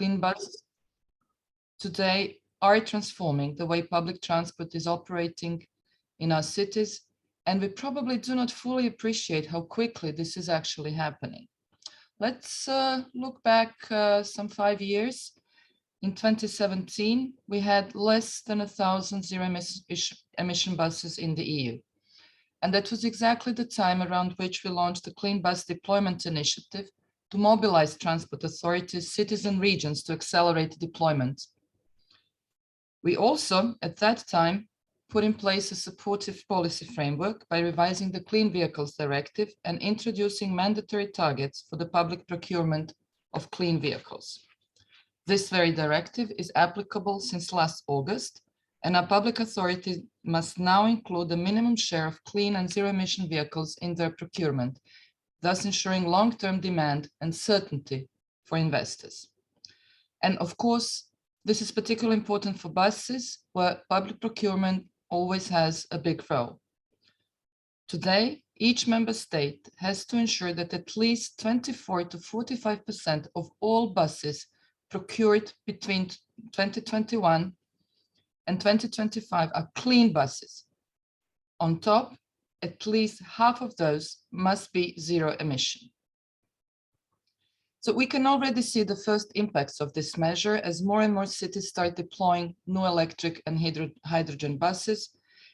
clean buses today are transforming the way public transport is operating in our cities, and we probably do not fully appreciate how quickly this is actually happening. Let's look back some 5 years. In 2017, we had less than 1,000 zero-emission buses in the EU. And that was exactly the time around which we launched the Clean Bus Deployment Initiative to mobilize transport authorities, cities and regions to accelerate deployment. We also, at that time, put in place a supportive policy framework by revising the Clean Vehicles Directive and introducing mandatory targets for the public procurement of clean vehicles. This very directive is applicable since last August, and our public authorities must now include a minimum share of clean and zero-emission vehicles in their procurement, thus ensuring long-term demand and certainty for investors. And of course, this is particularly important for buses, where public procurement always has a big role. Today, each member state has to ensure that at least 24 to 45% of all buses procured between 2021 and 2025 are clean buses. On top, at least half of those must be zero emission. So we can already see the first impacts of this measure as more and more cities start deploying new electric and hydrogen buses,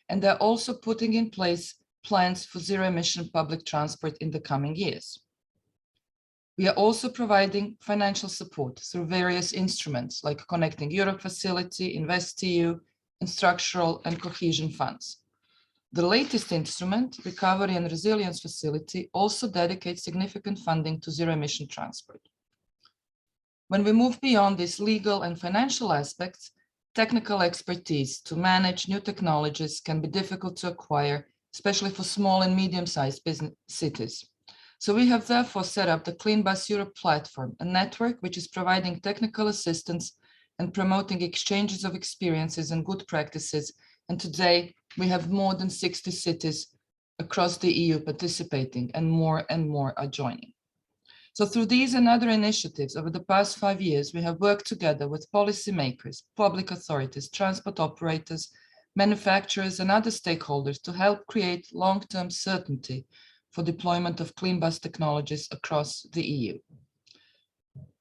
and they're also putting in place plans for zero emission public transport in the coming years. We are also providing financial support through various instruments like Connecting Europe Facility, InvestEU, and structural and cohesion funds. The latest instrument, Recovery and Resilience Facility, also dedicates significant funding to zero-emission transport. When we move beyond these legal and financial aspects, technical expertise to manage new technologies can be difficult to acquire, especially for small and medium-sized cities. So we have therefore set up the Clean Bus Europe platform, a network which is providing technical assistance and promoting exchanges of experiences and good practices. And today we have more than 60 cities across the EU participating, and more are joining. So through these and other initiatives over the past 5 years, we have worked together with policymakers, public authorities, transport operators, manufacturers and other stakeholders to help create long-term certainty for deployment of clean bus technologies across the EU.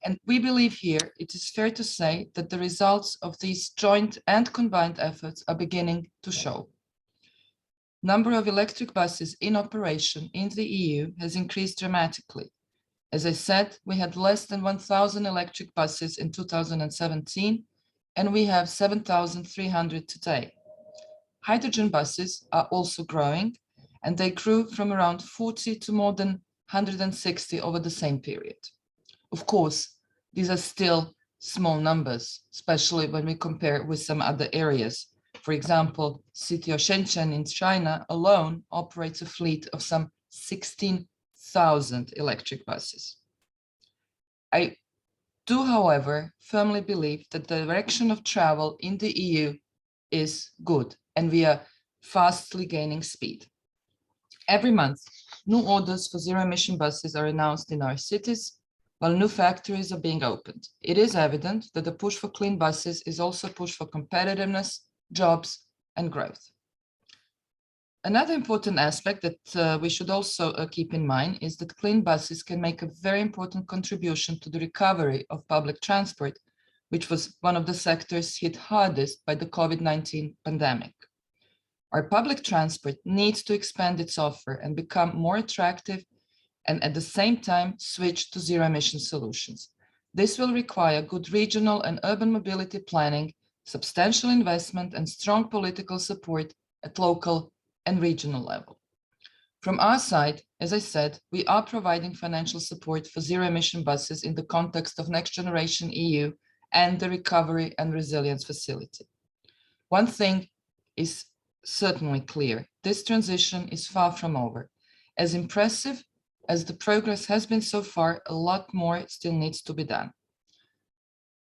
And we believe here it is fair to say that the results of these joint and combined efforts are beginning to show. Number of electric buses in operation in the EU has increased dramatically. As I said, we had less than 1,000 electric buses in 2017, and we have 7,300 today. Hydrogen buses are also growing, and they grew from around 40 to more than 160 over the same period. Of course, these are still small numbers, especially when we compare with some other areas. For example, city of Shenzhen in China alone operates a fleet of some 16,000 electric buses. I do, however, firmly believe that the direction of travel in the EU is good, and we are fastly gaining speed. Every month, new orders for zero-emission buses are announced in our cities, while new factories are being opened. It is evident that the push for clean buses is also a push for competitiveness, jobs, and growth. Another important aspect that we should also keep in mind is that clean buses can make a very important contribution to the recovery of public transport, which was one of the sectors hit hardest by the COVID-19 pandemic. Our public transport needs to expand its offer and become more attractive, and at the same time switch to zero-emission solutions. This will require good regional and urban mobility planning, substantial investment, and strong political support at local and regional level. From our side, as I said, we are providing financial support for zero-emission buses in the context of Next Generation EU and the Recovery and Resilience Facility. One thing is certainly clear: this transition is far from over. As impressive as the progress has been so far, a lot more still needs to be done.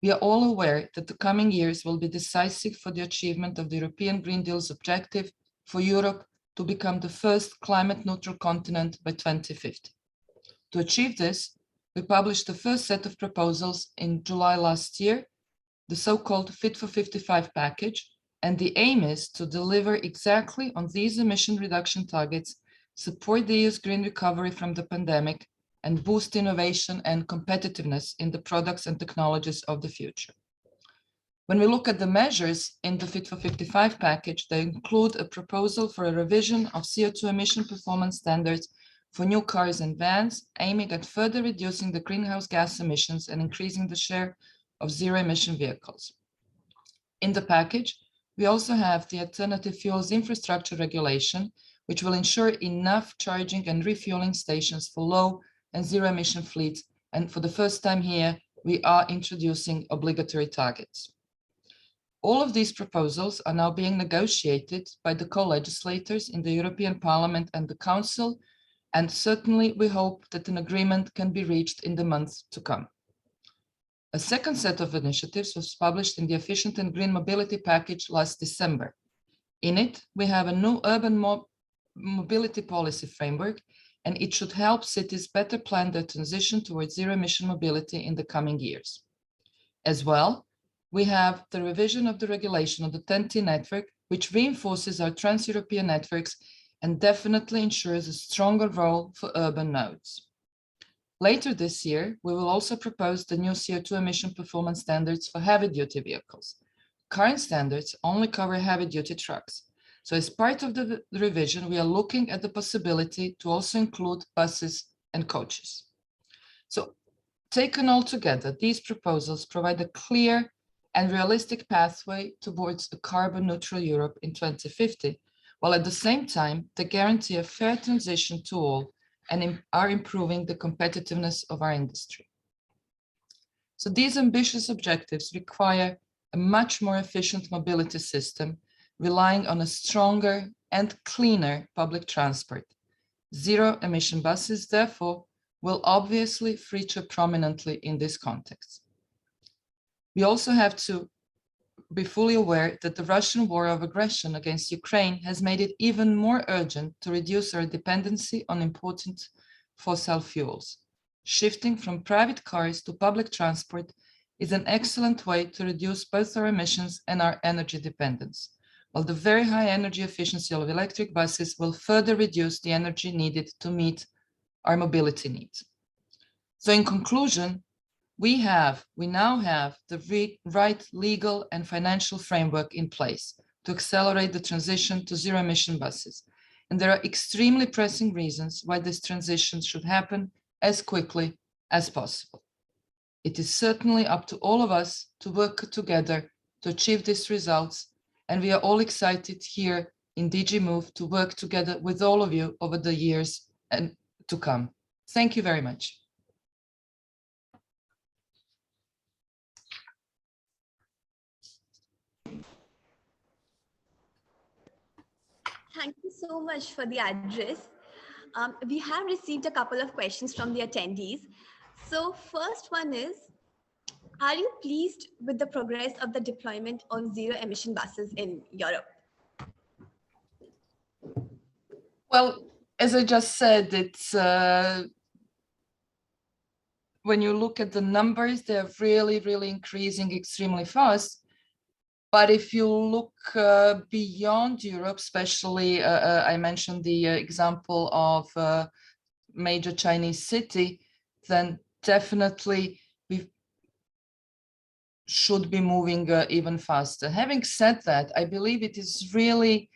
We are all aware that the coming years will be decisive for the achievement of the European Green Deal's objective for Europe to become the first climate neutral continent by 2050. To achieve this, we published the first set of proposals in July last year, the so-called Fit for 55 package, and the aim is to deliver exactly on these emission reduction targets, support the EU's green recovery from the pandemic, and boost innovation and competitiveness in the products and technologies of the future. When we look at the measures in the Fit for 55 package, they include a proposal for a revision of CO2 emission performance standards for new cars and vans, aiming at further reducing the greenhouse gas emissions and increasing the share of zero-emission vehicles. In the package, we also have the alternative fuels infrastructure regulation, which will ensure enough charging and refueling stations for low and zero-emission fleets. And for the first time here, we are introducing obligatory targets. All of these proposals are now being negotiated by the co-legislators in the European Parliament and the Council, and certainly we hope that an agreement can be reached in the months to come. A second set of initiatives was published in the Efficient and Green Mobility Package last December. In it, we have a new urban mobility policy framework, and it should help cities better plan their transition towards zero-emission mobility in the coming years. As well, we have the revision of the regulation of the TEN-T network, which reinforces our trans-European networks and definitely ensures a stronger role for urban nodes. Later this year, we will also propose the new CO2 emission performance standards for heavy-duty vehicles. Current standards only cover heavy-duty trucks. So as part of the revision, we are looking at the possibility to also include buses and coaches. So taken all together, these proposals provide a clear and realistic pathway towards a carbon neutral Europe in 2050, while at the same time, they guarantee a fair transition to all and are improving the competitiveness of our industry. So these ambitious objectives require a much more efficient mobility system, relying on a stronger and cleaner public transport. Zero-emission buses, therefore, will obviously feature prominently in this context. We also have to be fully aware that the Russian war of aggression against Ukraine has made it even more urgent to reduce our dependency on important fossil fuels. Shifting from private cars to public transport is an excellent way to reduce both our emissions and our energy dependence, while the very high energy efficiency of electric buses will further reduce the energy needed to meet our mobility needs. So in conclusion, we now have the right legal and financial framework in place to accelerate the transition to zero-emission buses. And there are extremely pressing reasons why this transition should happen as quickly as possible. It is certainly up to all of us to work together to achieve these results, and we are all excited here in DG Move to work together with all of you over the years and to come. Thank you very much. Thank you so much for the address. We have received a couple of questions from the attendees. So first one is, are you pleased with the progress of the deployment of zero emission buses in Europe? Well, as I just said, it's when you look at the numbers, they're really increasing extremely fast. But if you look beyond Europe, especially I mentioned the example of a major Chinese city, then definitely we should be moving even faster. Having said that, I believe it is really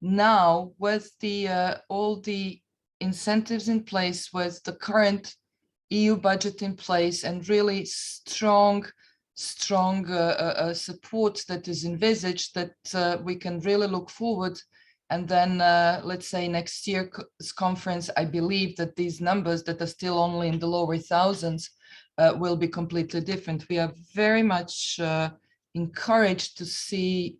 now with the all the incentives in place, with the current EU budget in place and really strong support that is envisaged, that we can really look forward. And then let's say next year's conference, I believe that these numbers that are still only in the lower thousands will be completely different. We are very much encouraged to see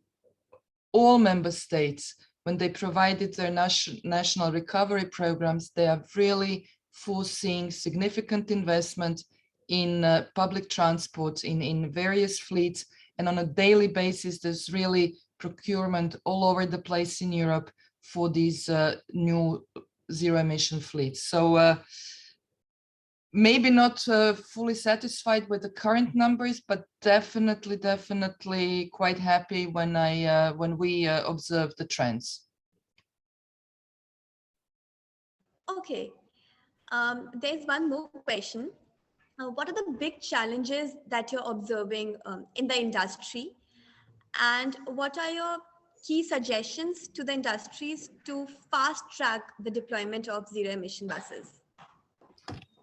all member states, when they provided their national recovery programs, they are really foreseeing significant investment in public transport, in various fleets, and on a daily basis, there's really procurement all over the place in Europe for these new zero-emission fleets. So maybe not fully satisfied with the current numbers, but definitely quite happy when we observe the trends. Okay, there's one more question. What are the big challenges that you're observing in the industry? And what are your key suggestions to the industries to fast track the deployment of zero emission buses?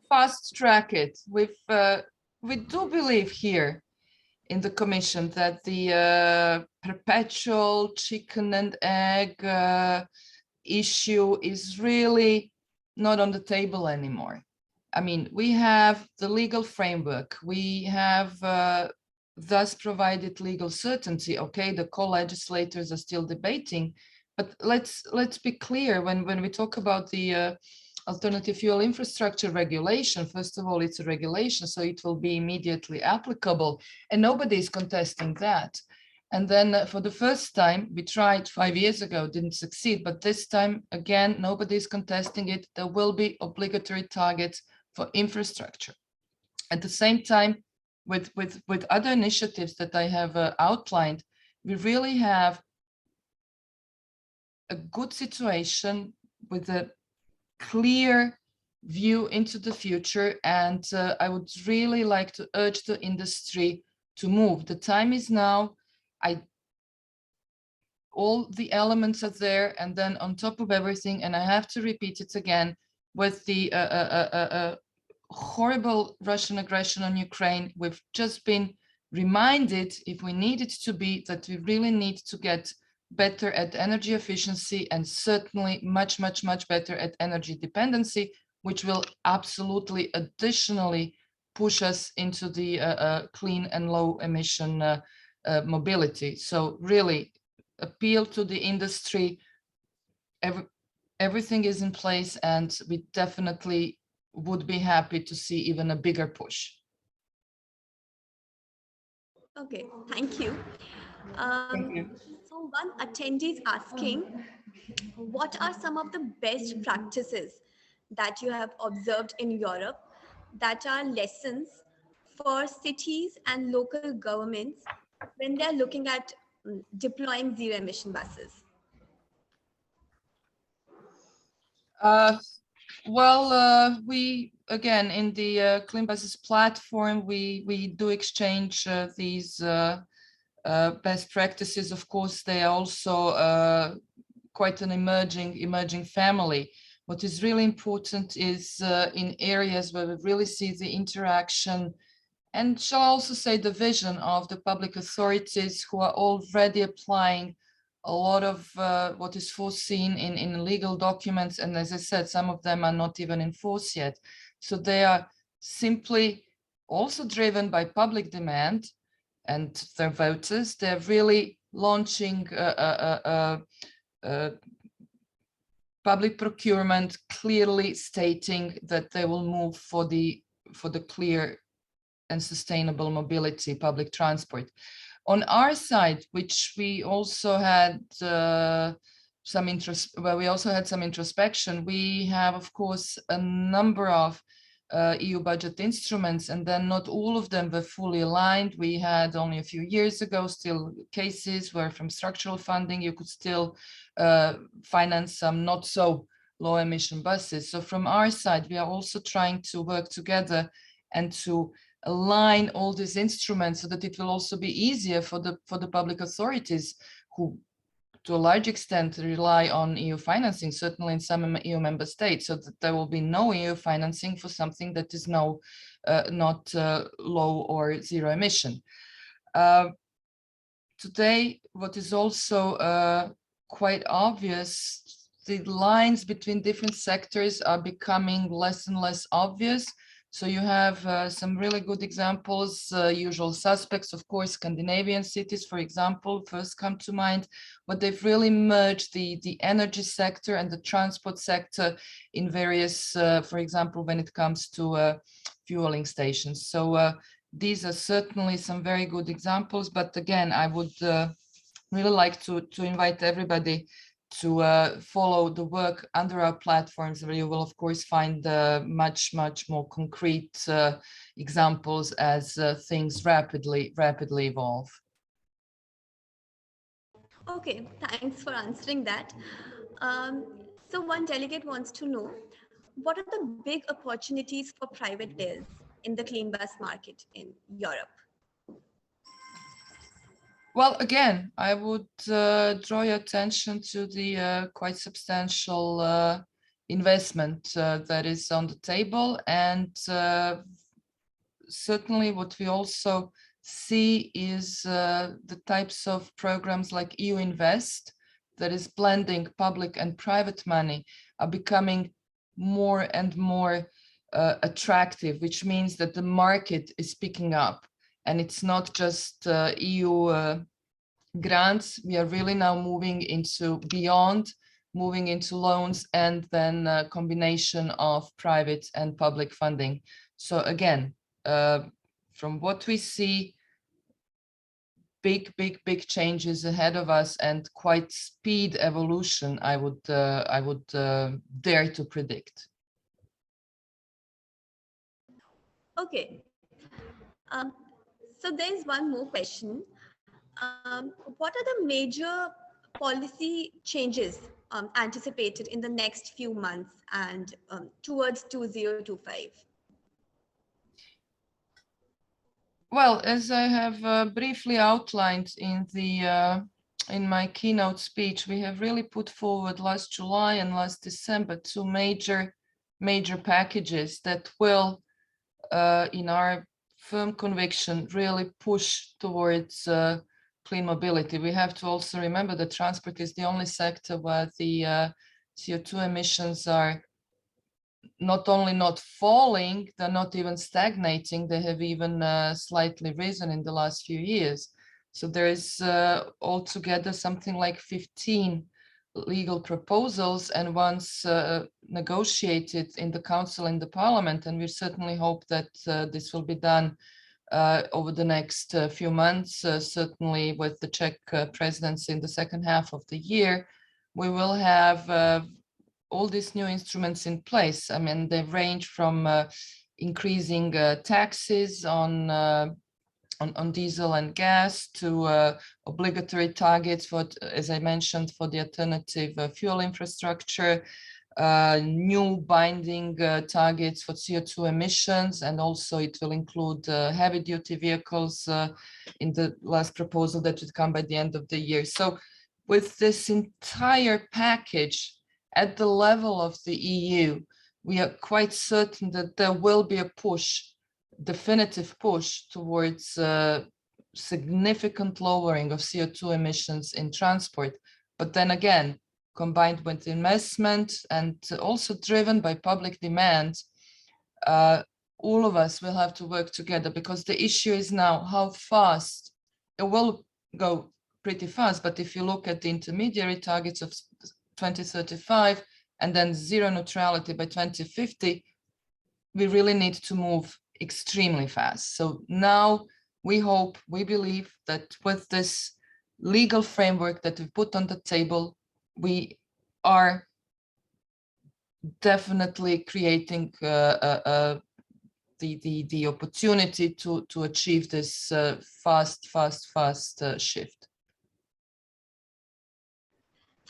Fast track it. We do believe here in the Commission that the perpetual chicken and egg issue is really not on the table anymore. I mean, we have the legal framework. We have thus provided legal certainty. Okay, the co-legislators are still debating, but let's be clear when we talk about the alternative fuel infrastructure regulation. First of all, it's a regulation, so it will be immediately applicable, and nobody is contesting that. And then for the first time, we tried 5 years ago, didn't succeed, but this time, again, nobody is contesting it. There will be obligatory targets for infrastructure. At the same time, with other initiatives that I have outlined, we really have a good situation with a clear view into the future. And I would really like to urge the industry to move. The time is now. All the elements are there, and then on top of everything, and I have to repeat it again, with the horrible Russian aggression on Ukraine, we've just been reminded, if we needed to be, that we really need to get better at energy efficiency, and certainly much better at energy dependency, which will absolutely additionally push us into the clean and low emission mobility. So really appeal to the industry. Everything is in place, and we definitely would be happy to see even a bigger push. Okay, thank you. Thank you. So one attendee is asking, what are some of the best practices that you have observed in Europe that are lessons for cities and local governments when they're looking at deploying zero emission buses? We, again, in the Clean Buses platform, we do exchange these best practices. Of course, they are also quite an emerging family. What is really important is in areas where we really see the interaction, and shall also say the vision of the public authorities who are already applying a lot of what is foreseen in legal documents. And as I said, some of them are not even enforced yet. So they are simply also driven by public demand and their voters. They're really launching public procurement, clearly stating that they will move for the clear and sustainable mobility, public transport. On our side, which we also had some interest, where we also had some introspection, we have, of course, a number of EU budget instruments, and then not all of them were fully aligned. We had only a few years ago still cases where from structural funding you could still finance some not so low emission buses. So from our side, we are also trying to work together and to align all these instruments so that it will also be easier for the public authorities, who to a large extent rely on EU financing, certainly in some EU member states, so that there will be no EU financing for something that is not low or zero emission. Today, what is also quite obvious, the lines between different sectors are becoming less and less obvious. So you have some really good examples, usual suspects, of course, Scandinavian cities, for example, first come to mind, but they've really merged the energy sector and the transport sector in various, for example, when it comes to fueling stations. So these are certainly some very good examples, but again, I would really like to invite everybody follow the work under our platforms, where you will of course find much more concrete examples as things rapidly evolve. Okay, thanks for answering that. So one delegate wants to know, what are the big opportunities for private players in the clean bus market in Europe? Well, again, I would draw your attention to the quite substantial investment that is on the table, and certainly what we also see is the types of programs like EU Invest, that is blending public and private money, are becoming more and more attractive, which means that the market is picking up. And it's not just EU grants. We are really now moving into beyond, moving into loans, and then a combination of private and public funding. So again, from what we see, big changes ahead of us, and quite speed evolution, I would dare to predict. Okay. So there's one more question. What are the major policy changes anticipated in the next few months and towards 2025? Well, as I have briefly outlined in my keynote speech, we have really put forward last July and last December two major packages that will, in our firm conviction, really push towards clean mobility. We have to also remember that transport is the only sector where the CO2 emissions are not only not falling, they're not even stagnating, they have even slightly risen in the last few years. So there is altogether something like 15 legal proposals, and once negotiated in the Council and the Parliament, and we certainly hope that this will be done over the next few months, certainly with the Czech presidency in the second half of the year, we will have all these new instruments in place. I mean, they range from increasing taxes on diesel and gas to obligatory targets for, as I mentioned, for the alternative fuel infrastructure, new binding targets for CO2 emissions, and also it will include heavy-duty vehicles in the last proposal that would come by the end of the year. So with this entire package at the level of the EU, we are quite certain that there will be a push, definitive push towards significant lowering of CO2 emissions in transport. But then again, combined with investment and also driven by public demand, all of us will have to work together, because the issue is now how fast. It will go pretty fast, but if you look at the intermediary targets of 2035 and then zero neutrality by 2050, we really need to move extremely fast. So now we hope, we believe that with this legal framework that we put on the table, we are definitely creating the opportunity to achieve this fast shift.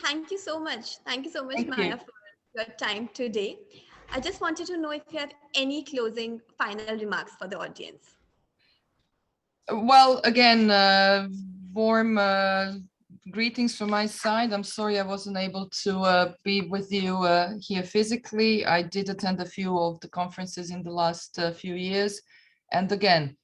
Thank you so much. Thank you so much, Thank Maja, you. for your time today. I just wanted to know if you have any closing final remarks for the audience. Well, again, warm greetings from my side. I'm sorry I wasn't able to be with you here physically. I did attend a few of the conferences in the last few years. And again,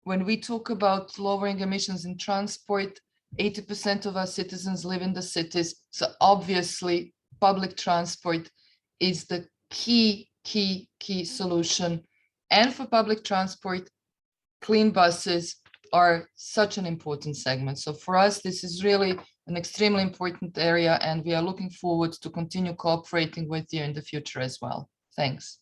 when we talk about lowering emissions in transport, 80% of our citizens live in the cities. So obviously, public transport is the key solution. And for public transport, clean buses are such an important segment. So for us, this is really an extremely important area, and we are looking forward to continue cooperating with you in the future as well. Thanks.